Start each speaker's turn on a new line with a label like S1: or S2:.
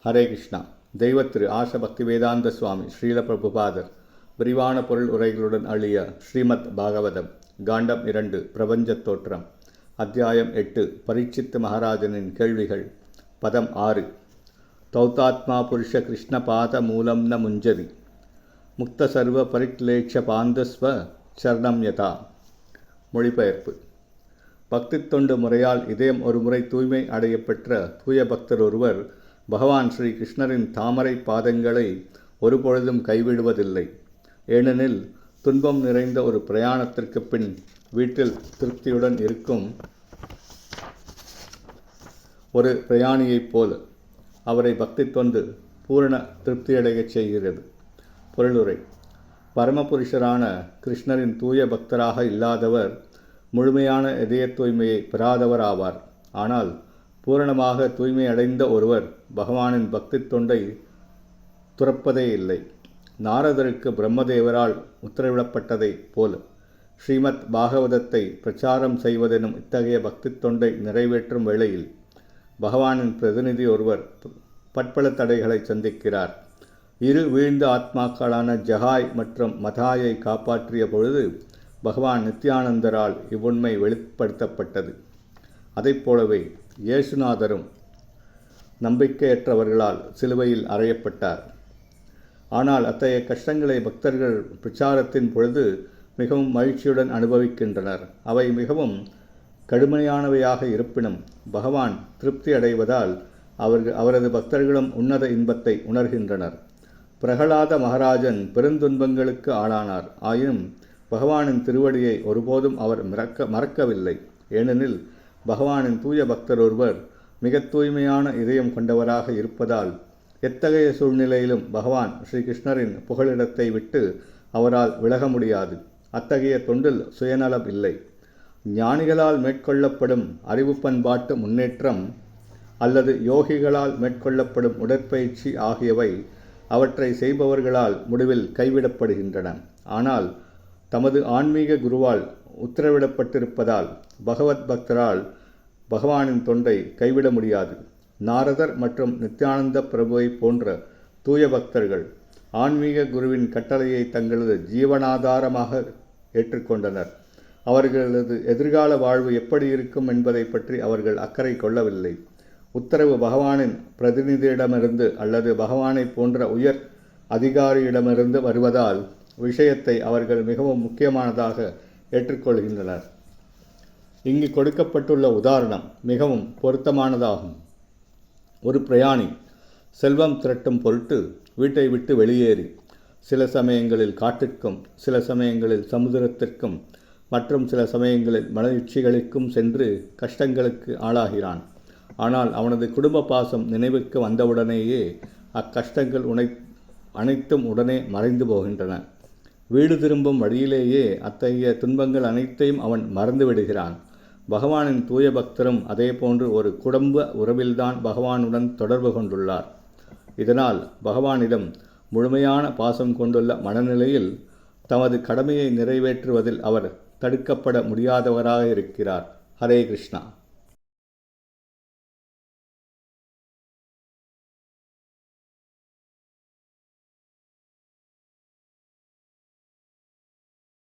S1: ஹரே கிருஷ்ணா. தெய்வ திரு ஆச பக்தி வேதாந்த சுவாமி ஸ்ரீல பிரபுபாதர் விரிவான பொருள் உரைகளுடன் அழிய ஸ்ரீமத் பாகவதம் காண்டம் 2 பிரபஞ்சத் தோற்றம் அத்தியாயம் 8 பரீட்சித் மகாராஜனின் கேள்விகள் பதம் 6 தௌதாத்மா புருஷ கிருஷ்ண பாத மூலம் ந முஞ்சதி முக்த சர்வ பரிக்லேட்ச பாந்தஸ்வ சரணம் யதா. மொழிபெயர்ப்பு. பக்தி தொண்டு முறையால் இதயம் ஒரு முறை தூய்மை அடையப்பெற்ற தூய பக்தர் ஒருவர் பகவான் ஸ்ரீ கிருஷ்ணரின் தாமரை பாதங்களை ஒருபொழுதும் கைவிடுவதில்லை. ஏனெனில் துன்பம் நிறைந்த ஒரு பிரயாணத்திற்கு பின் வீட்டில் திருப்தியுடன் இருக்கும் ஒரு பிரயாணியைப் போல் அவரை பக்தி தொண்டு பூரண திருப்தியடையச் செய்கிறது. பொருளுரை. பரமபுருஷரான கிருஷ்ணரின் தூய பக்தராக இல்லாதவர் முழுமையான இதய தூய்மையை பெறாதவர் ஆவார். ஆனால் பூரணமாக தூய்மை அடைந்த ஒருவர் பகவானின் பக்தி தொண்டை துறப்பதே இல்லை. நாரதருக்கு பிரம்மதேவரால் உத்தரவிடப்பட்டதைப் போல் ஸ்ரீமத் பாகவதத்தை பிரச்சாரம் செய்வதெனும் இத்தகைய பக்தி தொண்டை நிறைவேற்றும் வேளையில் பகவானின் பிரதிநிதி ஒருவர் பற்பல தடைகளை சந்திக்கிறார். இரு வீழ்ந்த ஆத்மாக்களான ஜகாய் மற்றும் மதாயை காப்பாற்றிய பொழுது பகவான் நித்யானந்தரால் இவ்வுண்மை வெளிப்படுத்தப்பட்டது. அதைப்போலவே இயேசுநாதரும் நம்பிக்கையற்றவர்களால் சிலுவையில் அறையப்பட்டார். ஆனால் அத்தகைய கஷ்டங்களை பக்தர்கள் பிரச்சாரத்தின் பொழுது மிகவும் மகிழ்ச்சியுடன் அனுபவிக்கின்றனர். அவை மிகவும் கடுமையானவையாக இருப்பினும் பகவான் திருப்தி அடைவதால் அவரது பக்தர்களும் உன்னத இன்பத்தை உணர்கின்றனர். பிரகலாத மகாராஜன் பெருந்துன்பங்களுக்கு ஆளானார். ஆயினும் பகவானின் திருவடியை ஒருபோதும் அவர் மறக்கவில்லை. ஏனெனில் பகவானின் தூய பக்தர் ஒருவர் மிக தூய்மையான இதயம் கொண்டவராக இருப்பதால் எத்தகைய சூழ்நிலையிலும் பகவான் ஸ்ரீகிருஷ்ணரின் புகலிடத்தை விட்டு அவரால் விலக முடியாது. அத்தகைய தொண்டில் சுயநலம் இல்லை. ஞானிகளால் மேற்கொள்ளப்படும் அறிவு பண்பாட்டு முன்னேற்றம் அல்லது யோகிகளால் மேற்கொள்ளப்படும் உடற்பயிற்சி ஆகியவை அவற்றை செய்பவர்களால் முடிவில் கைவிடப்படுகின்றன. ஆனால் தமது ஆன்மீக குருவால் உத்தரவிடப்பட்டிருப்பதால் பகவத் பக்தரால் பகவானின் தொண்டை கைவிட முடியாது. நாரதர் மற்றும் நித்யானந்த பிரபுவை போன்ற தூய பக்தர்கள் ஆன்மீக குருவின் கட்டளையை தங்களது ஜீவனாதாரமாக ஏற்றுக்கொண்டனர். அவர்களது எதிர்கால வாழ்வு எப்படி இருக்கும் என்பதை பற்றி அவர்கள் அக்கறை கொள்ளவில்லை. உத்தரவு பகவானின் பிரதிநிதியிடமிருந்து அல்லது பகவானை போன்ற உயர் அதிகாரியிடமிருந்து வருவதால் விஷயத்தை அவர்கள் மிகவும் முக்கியமானதாக ஏற்றுக்கொள்கின்றனர். இங்கு கொடுக்கப்பட்டுள்ள உதாரணம் மிகவும் பொருத்தமானதாகும். ஒரு பிரயாணி செல்வம் திரட்டும் பொருட்டு வீட்டை விட்டு வெளியேறி சில சமயங்களில் காட்டிற்கும் சில சமயங்களில் சமுதிரத்திற்கும் மற்றும் சில சமயங்களில் மலர்ச்சிகளுக்கும் சென்று கஷ்டங்களுக்கு ஆளாகிறான். ஆனால் அவனது குடும்ப பாசம் நினைவுக்கு வந்தவுடனேயே அக்கஷ்டங்கள் அனைத்தும் உடனே மறைந்து போகின்றன. வீடு திரும்பும் வழியிலேயே அத்தகைய துன்பங்கள் அனைத்தையும் அவன் மறந்து விடுகிறான். பகவானின் தூய பக்தரும் அதே போன்று ஒரு குடும்ப உறவில்தான் பகவானுடன் தொடர்பு கொண்டுள்ளார். இதனால் பகவானிடம் முழுமையான பாசம் கொண்டுள்ள மனநிலையில் தமது கடமையை நிறைவேற்றுவதில் அவர் தடுக்கப்பட முடியாதவராக இருக்கிறார். ஹரே கிருஷ்ணா.